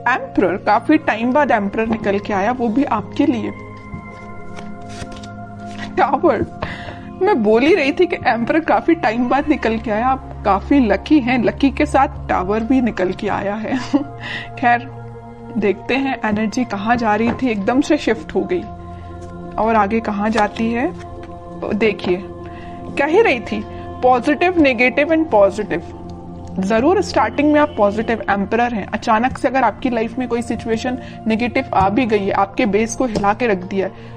Emperor, काफी time बाद emperor निकल के आया, वो भी आपके लिए। टावर, मैं बोल ही रही थी कि एम्परर काफी टाइम बाद निकल के आया, आप काफी लकी हैं, लकी के साथ टावर भी निकल के आया है। खैर देखते हैं एनर्जी कहाँ जा रही थी, एकदम से शिफ्ट हो गई और आगे कहाँ जाती है। देखिए कह ही रही थी पॉजिटिव, नेगेटिव एंड पॉजिटिव। जरूर स्टार्टिंग में आप पॉजिटिव एम्परर हैं, अचानक से अगर आपकी लाइफ में कोई सिचुएशन नेगेटिव आ भी गई है, आपके बेस को हिला के रख दिया है,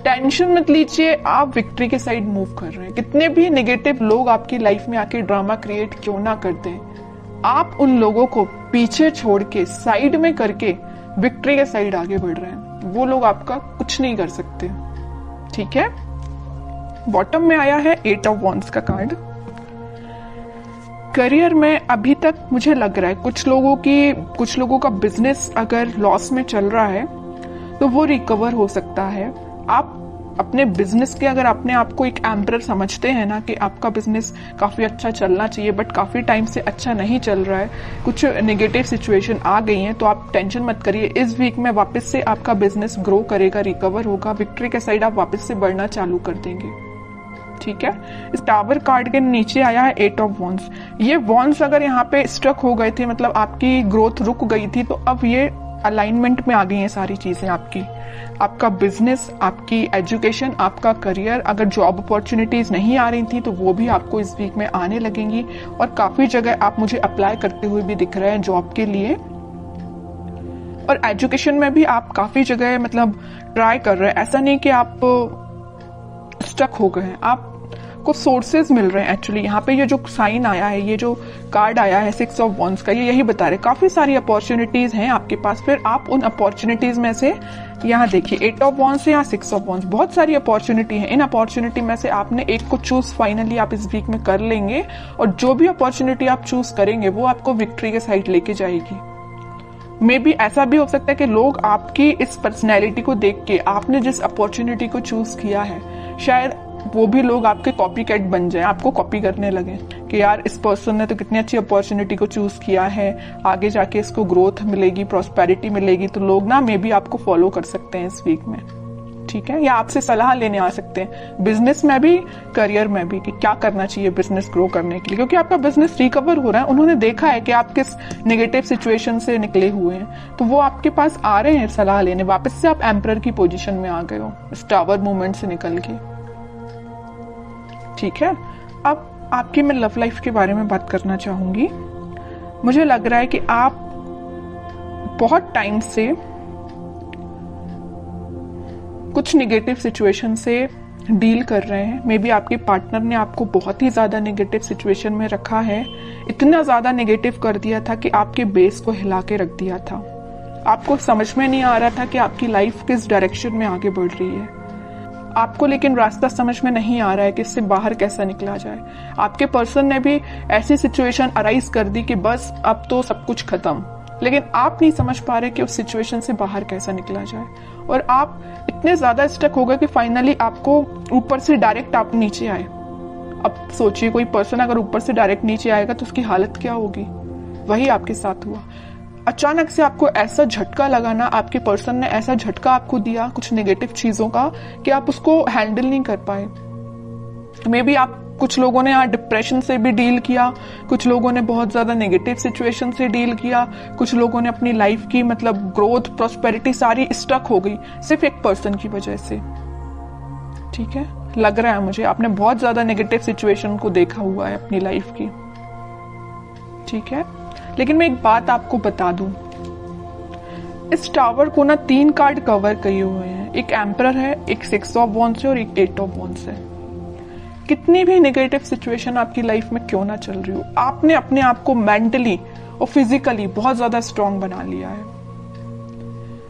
टेंशन मत लीजिए, आप विक्ट्री के साइड मूव कर रहे हैं। कितने भी नेगेटिव लोग आपकी लाइफ में आके ड्रामा क्रिएट क्यों ना करते हैं, आप उन लोगों को पीछे छोड़ के साइड में करके विक्ट्री के साइड आगे बढ़ रहे हैं। वो लोग आपका कुछ नहीं कर सकते, ठीक है। बॉटम में आया है 8 ऑफ वॉन्ड्स का कार्ड। करियर में अभी तक मुझे लग रहा है कुछ लोगों का बिजनेस अगर लॉस में चल रहा है तो वो रिकवर हो सकता है। आप अपने बिजनेस के अगर अपने आप को एक एम्परर समझते हैं ना कि आपका बिजनेस काफी अच्छा चलना चाहिए बट काफी टाइम से अच्छा नहीं चल रहा है, कुछ नेगेटिव सिचुएशन आ गई हैं, तो आप टेंशन मत करिए। इस वीक में वापस से आपका बिजनेस ग्रो करेगा, रिकवर होगा, विक्ट्री के साइड आप वापस से बढ़ना चालू कर देंगे, ठीक है। इस टावर कार्ड के नीचे आया है 8 ऑफ वॉन्ड्स। ये वॉन्ड्स अगर यहाँ पे स्ट्रक हो गए थे, मतलब आपकी ग्रोथ रुक गई थी, तो अब ये अलाइनमेंट में आ गई हैं सारी चीजें आपकी। आपका बिजनेस, आपकी एजुकेशन, आपका करियर, अगर जॉब अपॉर्चुनिटीज नहीं आ रही थी तो वो भी आपको इस वीक में आने लगेंगी और काफी जगह आप मुझे अप्लाई करते हुए भी दिख रहे हैं जॉब के लिए। और एजुकेशन में भी आप काफी जगह मतलब ट्राई कर रहे हैं, ऐसा नहीं कि आप स्टक हो गए हैं, आपको सोर्सेज मिल रहे हैं। एक्चुअली यहाँ पे ये जो साइन आया है, ये जो कार्ड आया है 6 ऑफ वॉन्ड्स का, ये यही बता रहे काफी सारी अपॉर्चुनिटीज हैं आपके पास। फिर आप उन अपॉर्चुनिटीज में से यहाँ देखिए 8 ऑफ वॉन्ड्स है, यहाँ 6 ऑफ वॉन्ड्स, बहुत सारी अपॉर्चुनिटी है। इन अपॉर्चुनिटी में से आपने एक को चूज फाइनली आप इस वीक में कर लेंगे और जो भी अपॉर्चुनिटी आप चूज करेंगे वो आपको विक्ट्री के साइड लेके जाएगी। मे बी ऐसा भी हो सकता है कि लोग आपकी इस पर्सनैलिटी को देख के, आपने जिस अपॉर्चुनिटी को चूज किया है, शायद वो भी लोग आपके कॉपी कैट बन जाए, आपको कॉपी करने लगे कि यार इस पर्सन ने तो कितनी अच्छी अपॉर्चुनिटी को चूज किया है, आगे जाके इसको ग्रोथ मिलेगी, प्रॉस्पेरिटी मिलेगी, तो लोग ना मे बी आपको फॉलो कर सकते हैं इस वीक में, ठीक है। या आपसे सलाह लेने आ सकते हैं बिजनेस में भी, करियर में भी, कि क्या करना चाहिए बिजनेस ग्रो करने के लिए, क्योंकि आपका बिजनेस रिकवर हो रहा है। उन्होंने देखा है कि आप किस नेगेटिव सिचुएशन से निकले हुए हैं, तो वो आपके पास आ रहे हैं सलाह लेने। वापस से आप एम्परर की पोजीशन में आ गए हो इस टावर मूवमेंट से निकल के, ठीक है। अब आपकी मैं लव लाइफ के बारे में बात करना चाहूंगी। मुझे लग रहा है कि आप बहुत टाइम से कुछ नेगेटिव सिचुएशन से डील कर रहे हैं। मे बी आपके पार्टनर ने आपको बहुत ही ज्यादा नेगेटिव सिचुएशन में रखा है, इतना ज्यादा नेगेटिव कर दिया था कि आपके बेस को हिला के रख दिया था। आपको समझ में नहीं आ रहा था कि आपकी लाइफ किस डायरेक्शन में आगे बढ़ रही है, आपको लेकिन रास्ता समझ में नहीं आ रहा है कि इससे बाहर कैसा निकला जाए। आपके पर्सन ने भी ऐसी सिचुएशन अराइज कर दी कि बस अब तो सब कुछ खत्म, लेकिन आप नहीं समझ पा रहे कि उस सिचुएशन से बाहर कैसा निकला जाए। और आप इतने ज्यादा स्टक हो गए कि फाइनली आपको ऊपर से डायरेक्ट आप नीचे आए। अब सोचिए कोई पर्सन अगर ऊपर से डायरेक्ट नीचे आएगा तो उसकी हालत क्या होगी। वही आपके साथ हुआ। अचानक से आपको ऐसा झटका लगा ना, आपके पर्सन ने ऐसा झटका आपको दिया कुछ नेगेटिव चीजों का कि आप उसको हैंडल नहीं कर पाए। मे बी आप, कुछ लोगों ने यहाँ डिप्रेशन से भी डील किया, कुछ लोगों ने बहुत ज्यादा नेगेटिव सिचुएशन से डील किया, कुछ लोगों ने अपनी लाइफ की मतलब ग्रोथ, प्रॉस्पेरिटी सारी स्टक हो गई सिर्फ एक पर्सन की वजह से, ठीक है। लग रहा है मुझे आपने बहुत ज्यादा नेगेटिव सिचुएशन को देखा हुआ है अपनी लाइफ की, ठीक है। लेकिन मैं एक बात आपको बता दूं, इस टावर को ना 3 कार्ड कवर किए हुए हैं। एक एम्परर है, एक 6 ऑफ वॉन्ड्स है और एक 8 ऑफ वॉन्ड्स है। कितनी भी नेगेटिव सिचुएशन आपकी लाइफ में क्यों ना चल रही हो, आपने अपने आप को मेंटली और फिजिकली बहुत ज्यादा स्ट्रांग बना लिया है।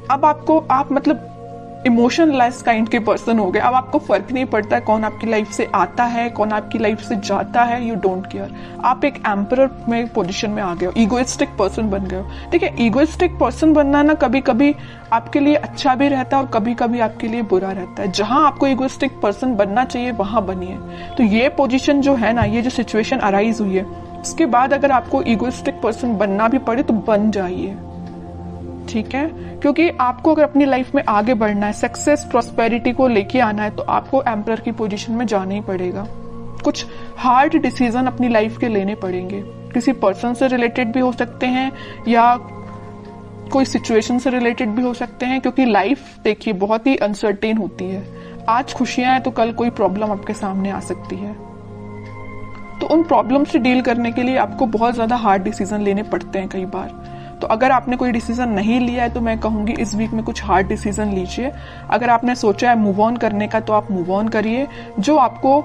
अब आपको, आप मतलब इमोशनलेस काइंड के पर्सन हो गए। अब आपको फर्क नहीं पड़ता है कौन आपकी लाइफ से आता है, कौन आपकी लाइफ से जाता है, यू डोंट केयर। आप एक एम्परर में पोजीशन में आ गए हो, इगोइस्टिक पर्सन बन गए हो। ठीक है, इगोइस्टिक पर्सन बनना ना कभी कभी आपके लिए अच्छा भी रहता है और कभी कभी आपके लिए बुरा रहता है। जहां आपको इगोइस्टिक पर्सन बनना चाहिए वहां बनिए। तो ये पोजीशन जो है ना, ये जो सिचुएशन अराइज हुई है, उसके बाद अगर आपको इगोइस्टिक पर्सन बनना भी पड़े तो बन जाइए, ठीक है, क्योंकि आपको अगर अपनी लाइफ में आगे बढ़ना है, सक्सेस प्रॉस्पेरिटी को लेके आना है, तो आपको एम्परर की पोजीशन में जाना ही पड़ेगा। कुछ हार्ड डिसीजन अपनी लाइफ के लेने पड़ेंगे, किसी पर्सन से रिलेटेड भी हो सकते हैं या कोई सिचुएशन से रिलेटेड भी हो सकते हैं, क्योंकि लाइफ देखिए बहुत ही अनसर्टेन होती है। आज खुशियां हैं तो कल कोई प्रॉब्लम आपके सामने आ सकती है, तो उन प्रॉब्लम से डील करने के लिए आपको बहुत ज्यादा हार्ड डिसीजन लेने पड़ते हैं कई बार। तो अगर आपने कोई डिसीजन नहीं लिया है तो मैं कहूंगी इस वीक में कुछ हार्ड डिसीजन लीजिए। अगर आपने सोचा है मूव ऑन करने का तो आप मूव ऑन करिए, जो आपको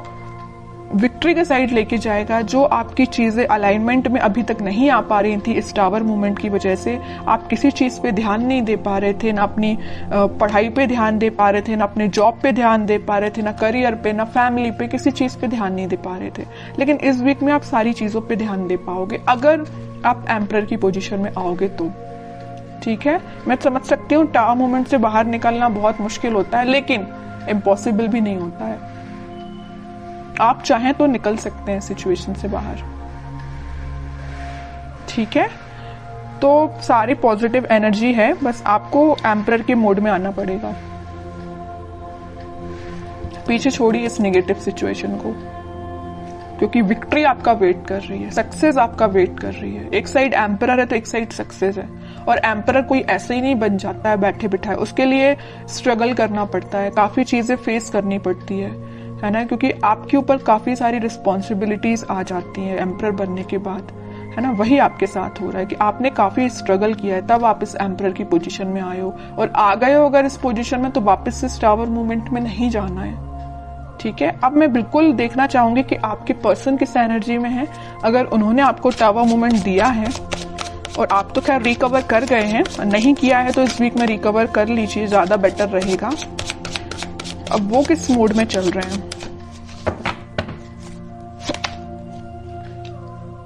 विक्ट्री के साइड लेके जाएगा। जो आपकी चीजें अलाइनमेंट में अभी तक नहीं आ पा रही थी इस टावर मूवमेंट की वजह से, आप किसी चीज पे ध्यान नहीं दे पा रहे थे, ना अपनी पढ़ाई पे ध्यान दे पा रहे थे, ना अपने जॉब पे ध्यान दे पा रहे थे, ना करियर पे, ना फैमिली पे, किसी चीज पे ध्यान नहीं दे पा रहे थे। लेकिन इस वीक में आप सारी चीजों पे ध्यान दे पाओगे अगर आप एम्परर की पोजीशन में आओगे तो। ठीक है, मैं समझ सकती हूँ टावर मूवमेंट से बाहर निकलना बहुत मुश्किल होता है, लेकिन इम्पॉसिबल भी नहीं होता है। आप चाहें तो निकल सकते हैं सिचुएशन से बाहर। ठीक है, तो सारी पॉजिटिव एनर्जी है, बस आपको एम्परर के मोड में आना पड़ेगा। पीछे छोड़िए इस नेगेटिव सिचुएशन को, क्योंकि विक्ट्री आपका वेट कर रही है, सक्सेस आपका वेट कर रही है। एक साइड एम्परर है तो एक साइड सक्सेस है, और एम्परर कोई ऐसे ही नहीं बन जाता है बैठे बिठाए, उसके लिए स्ट्रगल करना पड़ता है, काफी चीजें फेस करनी पड़ती है ना, क्योंकि आपके ऊपर काफी सारी रिस्पॉन्सिबिलिटीज आ जाती हैं एम्परर बनने के बाद, है ना। वही आपके साथ हो रहा है कि आपने काफी स्ट्रगल किया है, तब आप इस एम्परर की पोजीशन में आए हो, और आ गए हो अगर इस पोजीशन में तो वापस से टावर मूवमेंट में नहीं जाना है। ठीक है, अब मैं बिल्कुल देखना चाहूंगी कि आपके पर्सन किस एनर्जी में है। अगर उन्होंने आपको टावर मूवमेंट दिया है और आप तो खैर रिकवर कर गए हैं, नहीं किया है तो इस वीक में रिकवर कर लीजिए, ज्यादा बेटर रहेगा। अब वो किस मोड में चल रहे हैं?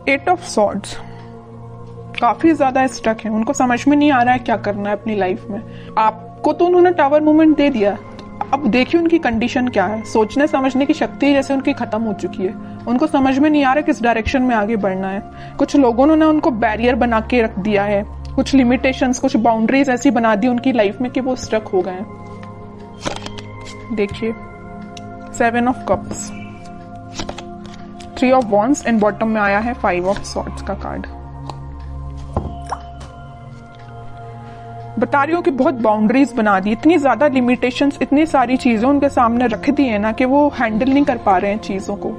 8 ऑफ सॉर्ड्स, काफी ज्यादा स्टक है, उनको समझ में नहीं आ रहा है क्या करना है अपनी लाइफ में। आपको तो उन्होंने टावर मूवमेंट दे दिया, अब देखिए उनकी कंडीशन क्या है। सोचने समझने की शक्ति जैसे उनकी खत्म हो चुकी है, उनको समझ में नहीं आ रहा किस डायरेक्शन में आगे बढ़ना है। कुछ लोगों ने उनको बैरियर बना के रख दिया है, कुछ लिमिटेशंस, कुछ बाउंड्रीज ऐसी बना दी उनकी लाइफ में कि वो स्टक हो गए हैं। देखिए 7 of cups, 3 of wands, and bottom में आया है 5 ऑफ सॉर्ड्स का कार्ड। बता रही हूँ कि बहुत बाउंड्रीज बना दी, इतनी ज्यादा लिमिटेशंस, इतनी सारी चीजें उनके सामने रख दी है ना कि वो हैंडल नहीं कर पा रहे हैं चीजों को।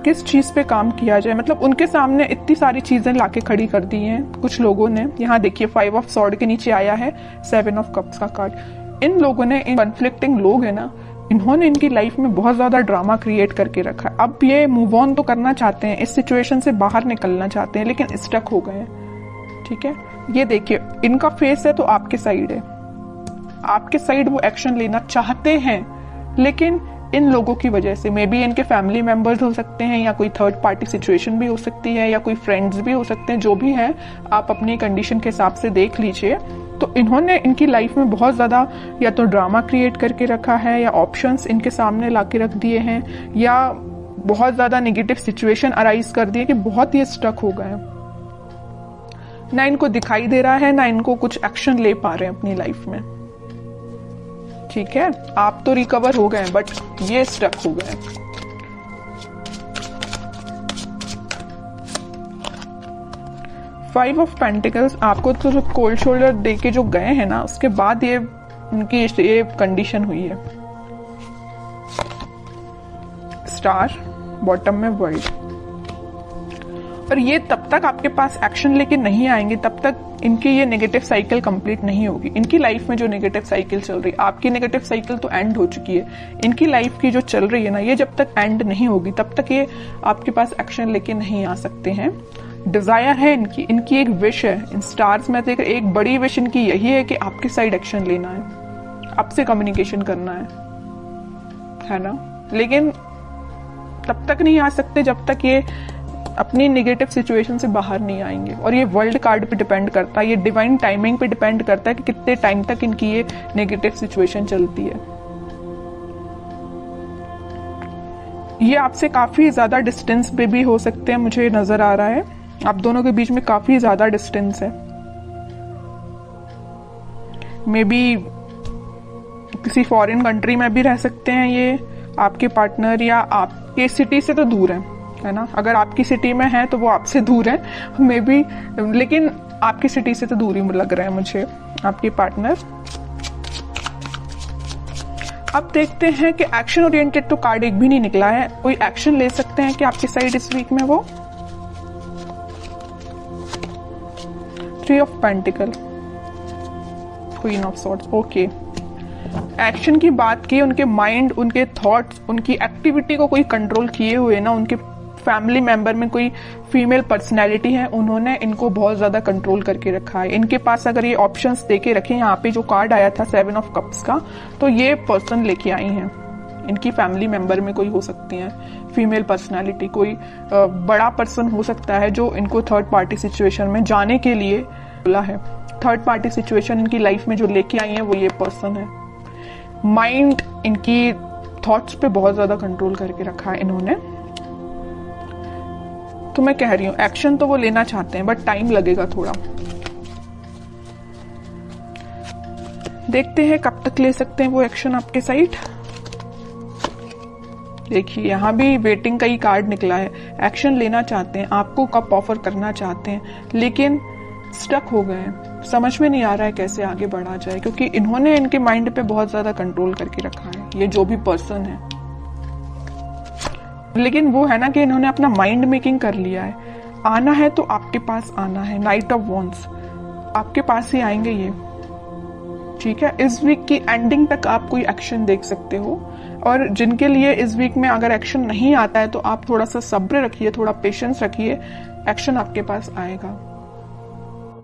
किस चीज पे काम किया जाए, मतलब उनके सामने इतनी सारी चीजें लाके खड़ी कर दी हैं कुछ लोगों ने। यहाँ देखिए 5 ऑफ सॉर्ड के नीचे आया है 7 ऑफ कप्स का कार्ड। इन लोगों ने, इन कॉन्फ्लिक्टिंग लोग है ना, इन्होंने इनकी लाइफ में बहुत ज्यादा ड्रामा क्रिएट करके रखा है। अब ये मूव ऑन तो करना चाहते हैं, इस सिचुएशन से बाहर निकलना चाहते हैं, लेकिन स्टक हो गए हैं। ठीक है, ये देखिए इनका फेस है तो आपके साइड है, आपके साइड वो एक्शन लेना चाहते हैं, लेकिन इन लोगों की वजह से, मे बी इनके फैमिली मेंबर्स हो सकते हैं, या कोई थर्ड पार्टी सिचुएशन भी हो सकती है, या कोई फ्रेंड्स भी हो सकते हैं, जो भी है आप अपनी कंडीशन के हिसाब से देख लीजिए। तो इन्होंने इनकी लाइफ में बहुत ज्यादा या तो ड्रामा क्रिएट करके रखा है, या ऑप्शंस इनके सामने लाके रख दिए हैं, या बहुत ज्यादा नेगेटिव सिचुएशन अराइज कर दिए कि बहुत ही स्टक हो गए। ना इनको दिखाई दे रहा है, ना इनको कुछ एक्शन ले पा रहे हैं अपनी लाइफ में। ठीक है, आप तो रिकवर हो गए, बट ये स्टक हो गए। फाइव ऑफ पेंटिकल्स, आपको तो जो कोल्ड शोल्डर दे के जो गए हैं ना, उसके बाद ये उनकी ये कंडीशन हुई है। स्टार, बॉटम में वर्ल्ड। और ये तब तक आपके पास एक्शन लेके नहीं आएंगे, तब तक इनकी ये नेगेटिव साइकिल कंप्लीट नहीं होगी। इनकी लाइफ में जो नेगेटिव साइकिल चल रही है, आपकी नेगेटिव साइकिल तो एंड हो चुकी है, इनकी लाइफ की जो चल रही है ना, ये जब तक एंड नहीं होगी तब तक ये आपके पास एक्शन लेके नहीं आ सकते हैं। डिजायर है इनकी एक विश है। इन स्टार्स में देख एक बड़ी विश इनकी यही है कि आपकी साइड एक्शन लेना है, आपसे कम्युनिकेशन करना है ना। लेकिन तब तक नहीं आ सकते जब तक ये अपनी नेगेटिव सिचुएशन से बाहर नहीं आएंगे। और ये वर्ल्ड कार्ड पे डिपेंड करता है, ये डिवाइन टाइमिंग पे डिपेंड करता है कि कितने टाइम तक इनकी ये नेगेटिव सिचुएशन चलती है। ये आपसे काफी ज्यादा डिस्टेंस पे भी हो सकते हैं, मुझे नजर आ रहा है आप दोनों के बीच में काफी ज्यादा डिस्टेंस है। मे बी किसी फॉरेन कंट्री में भी रह सकते हैं ये आपके पार्टनर, या आपके सिटी से तो दूर है ना। अगर आपकी सिटी में है तो वो आपसे दूर है मे बी, लेकिन आपकी सिटी से तो दूर ही लग रहा है मुझे आपके पार्टनर। अब देखते हैं कि एक्शन ओरिएंटेड तो कार्ड एक भी नहीं निकला है। कोई एक्शन ले सकते हैं कि आपकी साइड इस वीक में वो 3 of pentacle, queen of swords. Okay, action की बात की, उनके माइंड, उनके थॉट्स, उनकी एक्टिविटी को कोई कंट्रोल किए हुए ना, उनके फैमिली मेंबर में कोई फीमेल पर्सनैलिटी है, उन्होंने इनको बहुत ज्यादा कंट्रोल करके रखा है। इनके पास अगर ये ऑप्शंस देके रखे, यहाँ पे जो कार्ड आया था 7 ऑफ कप्स का, तो ये पर्सन लेके आई हैं। इनकी फैमिली मेंबर में कोई हो सकती है फीमेल पर्सनैलिटी, कोई बड़ा पर्सन हो सकता है जो इनको थर्ड पार्टी सिचुएशन में जाने के लिए बोला है। थर्ड पार्टी सिचुएशन इनकी लाइफ में जो लेके आई है वो ये पर्सन है। माइंड, इनकी थॉट्स पे बहुत ज्यादा कंट्रोल करके रखा है इन्होंने। तो मैं कह रही हूं एक्शन तो वो लेना चाहते हैं बट टाइम लगेगा थोड़ा। देखते हैं कब तक ले सकते हैं वो एक्शन आपके साइड। देखिए यहां भी वेटिंग का ही कार्ड निकला है। एक्शन लेना चाहते हैं, आपको कब ऑफर करना चाहते हैं, लेकिन स्टक हो गए हैं, समझ में नहीं आ रहा है कैसे आगे बढ़ा जाए, क्योंकि इन्होंने इनके माइंड पे बहुत ज्यादा कंट्रोल करके रखा है ये जो भी पर्सन है। लेकिन वो है ना कि इन्होंने अपना माइंड मेकिंग कर लिया है। आना है तो आपके पास आना है। नाइट ऑफ वॉन्ड्स, आपके पास ही आएंगे ये, ठीक है। इस वीक की एंडिंग तक आप कोई एक्शन देख सकते हो, और जिनके लिए इस वीक में अगर एक्शन नहीं आता है तो आप थोड़ा सा सब्र रखिए, थोड़ा पेशेंस रखिए, एक्शन आपके पास आएगा।